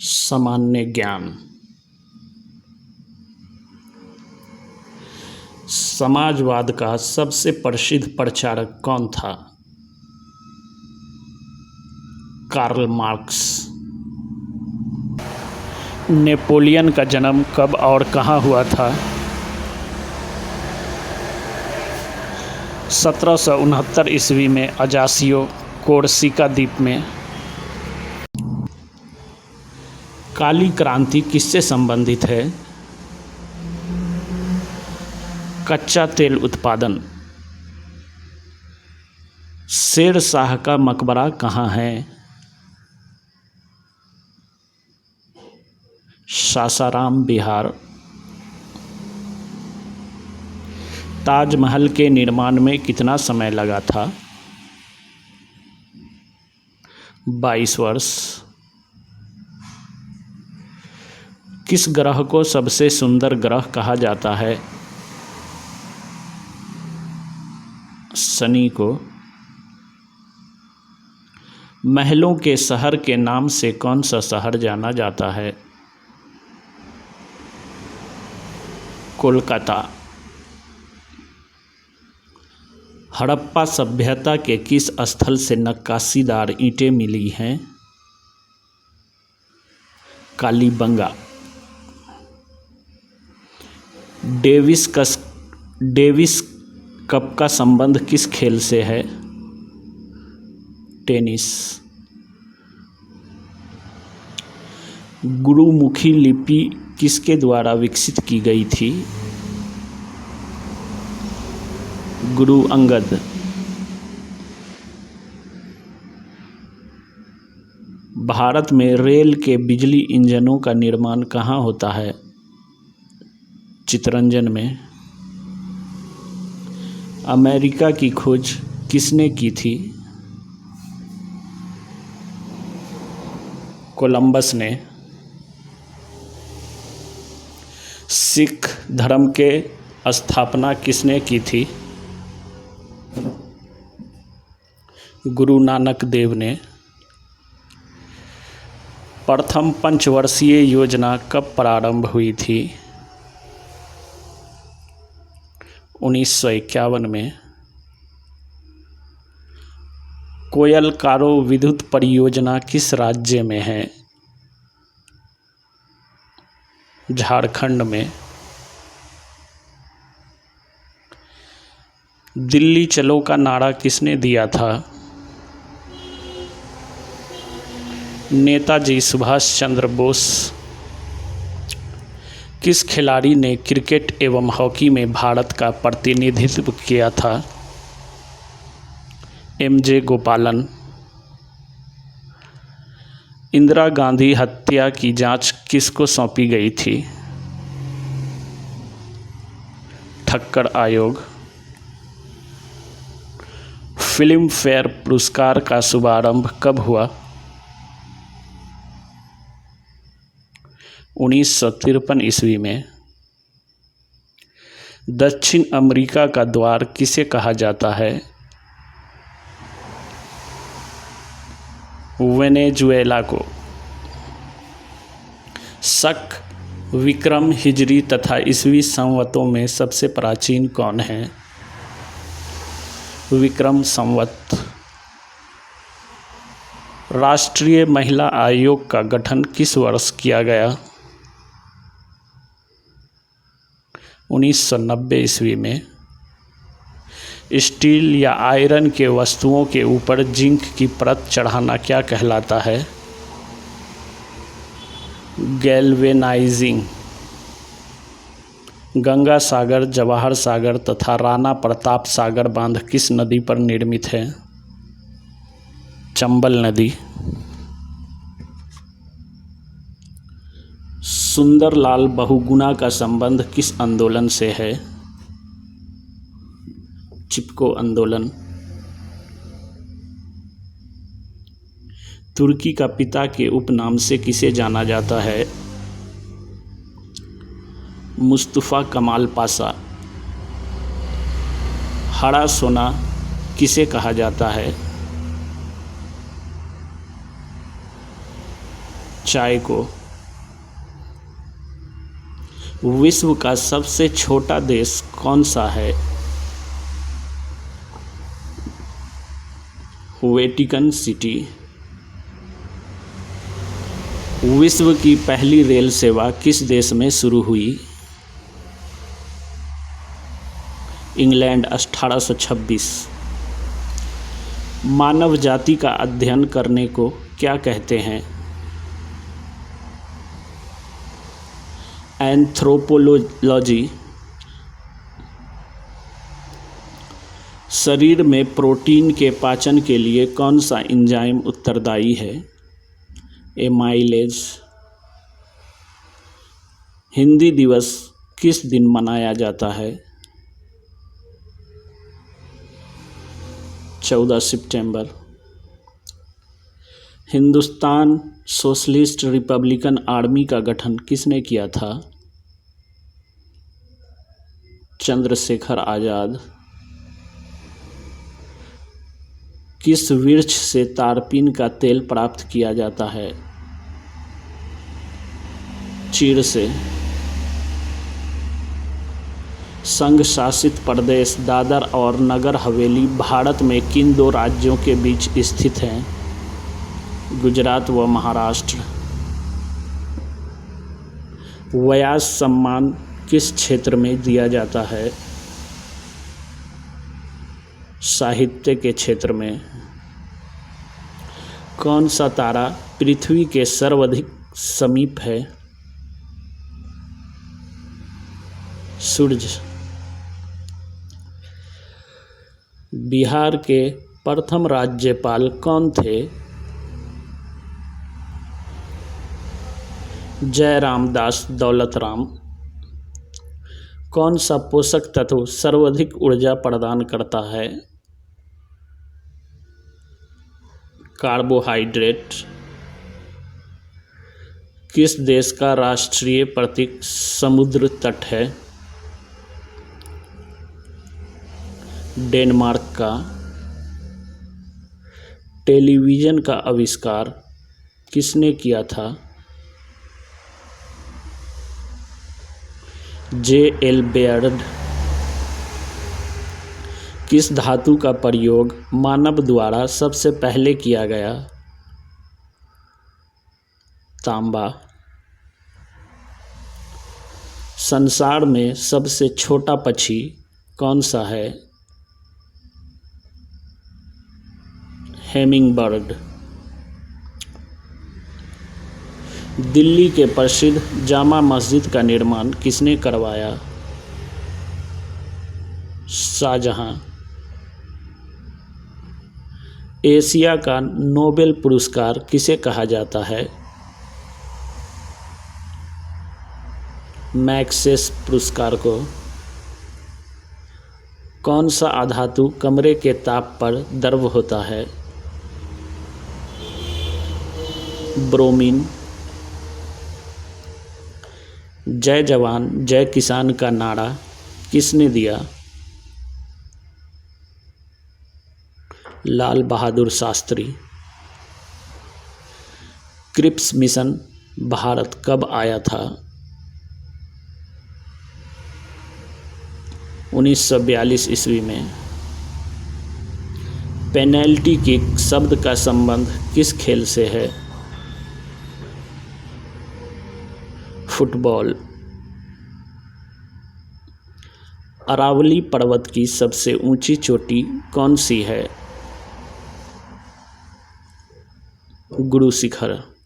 सामान्य ज्ञान। समाजवाद का सबसे प्रसिद्ध प्रचारक कौन था? Karl Marx. नेपोलियन का जन्म कब और कहाँ हुआ था? 1769 ईस्वी में अजासियो, कोर्सिका द्वीप में। काली क्रांति किससे संबंधित है? कच्चा तेल उत्पादन। शेर शाह का मकबरा कहाँ है? सासाराम, बिहार। ताजमहल के निर्माण में कितना समय लगा था? 22 वर्ष। किस ग्रह को सबसे सुंदर ग्रह कहा जाता है? शनि को। महलों के शहर के नाम से कौन सा शहर जाना जाता है? कोलकाता। हड़प्पा सभ्यता के किस स्थल से नक्काशीदार ईंटें मिली हैं? कालीबंगा। डेविस कप का संबंध किस खेल से है? टेनिस। गुरुमुखी लिपि किसके द्वारा विकसित की गई थी? गुरु अंगद। भारत में रेल के बिजली इंजनों का निर्माण कहाँ होता है? चितरंजन में। अमेरिका की खोज किसने की थी? कोलंबस ने। सिख धर्म के स्थापना किसने की थी? गुरु नानक देव ने। प्रथम पंचवर्षीय योजना कब प्रारंभ हुई थी? 1951 में। कोयल कारो विद्युत परियोजना किस राज्य में है? झारखंड में। दिल्ली चलो का नारा किसने दिया था? नेताजी सुभाष चंद्र बोस। किस खिलाड़ी ने क्रिकेट एवं हॉकी में भारत का प्रतिनिधित्व किया था? एमजे गोपालन। इंदिरा गांधी हत्या की जांच किसको सौंपी गई थी? ठक्कर आयोग। फिल्म फेयर पुरस्कार का शुभारंभ कब हुआ? 1953 ईस्वी में। दक्षिण अमेरिका का द्वार किसे कहा जाता है? वेनेजुएला को। शक, विक्रम, हिजरी तथा ईसवी संवतों में सबसे प्राचीन कौन है? विक्रम संवत। राष्ट्रीय महिला आयोग का गठन किस वर्ष किया गया? 1990 ईस्वी में। स्टील या आयरन के वस्तुओं के ऊपर जिंक की परत चढ़ाना क्या कहलाता है? गैल्वेनाइजिंग। गंगा सागर, जवाहर सागर तथा राणा प्रताप सागर बांध किस नदी पर निर्मित है? चंबल नदी। सुंदरलाल बहुगुणा का संबंध किस आंदोलन से है? चिपको आंदोलन। तुर्की का पिता के उपनाम से किसे जाना जाता है? मुस्तफा कमाल पाशा। हरा सोना किसे कहा जाता है? चाय को। विश्व का सबसे छोटा देश कौन सा है? Vatican city. विश्व की पहली रेल सेवा किस देश में शुरू हुई? इंग्लैंड 1826। मानव जाति का अध्ययन करने को क्या कहते हैं? एंथ्रोपोलॉजी। शरीर में प्रोटीन के पाचन के लिए कौन सा एंजाइम उत्तरदायी है? एमाइलेज। हिंदी दिवस किस दिन मनाया जाता है? 14 सितंबर। हिंदुस्तान सोशलिस्ट रिपब्लिकन आर्मी का गठन किसने किया था? चंद्रशेखर आजाद। किस वृक्ष से तारपीन का तेल प्राप्त किया जाता है? चीड़ से। संघ शासित प्रदेश दादर और नगर हवेली भारत में किन दो राज्यों के बीच स्थित हैं? गुजरात व महाराष्ट्र। व्यास सम्मान किस क्षेत्र में दिया जाता है? साहित्य के क्षेत्र में। कौन सा तारा पृथ्वी के सर्वाधिक समीप है? सूरज। बिहार के प्रथम राज्यपाल कौन थे? जयरामदास दौलतराम। कौन सा पोषक तत्व सर्वाधिक ऊर्जा प्रदान करता है? कार्बोहाइड्रेट। किस देश का राष्ट्रीय प्रतीक समुद्र तट है? डेनमार्क का। टेलीविज़न का आविष्कार किसने किया था? J.L. बेयर्ड। किस धातु का प्रयोग मानव द्वारा सबसे पहले किया गया? तांबा। संसार में सबसे छोटा पक्षी कौन सा है? हेमिंगबर्ड। दिल्ली के प्रसिद्ध जामा मस्जिद का निर्माण किसने करवाया? शाहजहां। एशिया का नोबेल पुरस्कार किसे कहा जाता है? मैग्सेस पुरस्कार को। कौन सा अधातु कमरे के ताप पर द्रव होता है? ब्रोमीन। जय जवान जय किसान का नारा किसने दिया? लाल बहादुर शास्त्री। क्रिप्स मिशन भारत कब आया था? 1942 ईस्वी में। पेनल्टी किक शब्द का संबंध किस खेल से है? फुटबॉल। अरावली पर्वत की सबसे ऊंची चोटी कौन सी है? गुरु शिखर।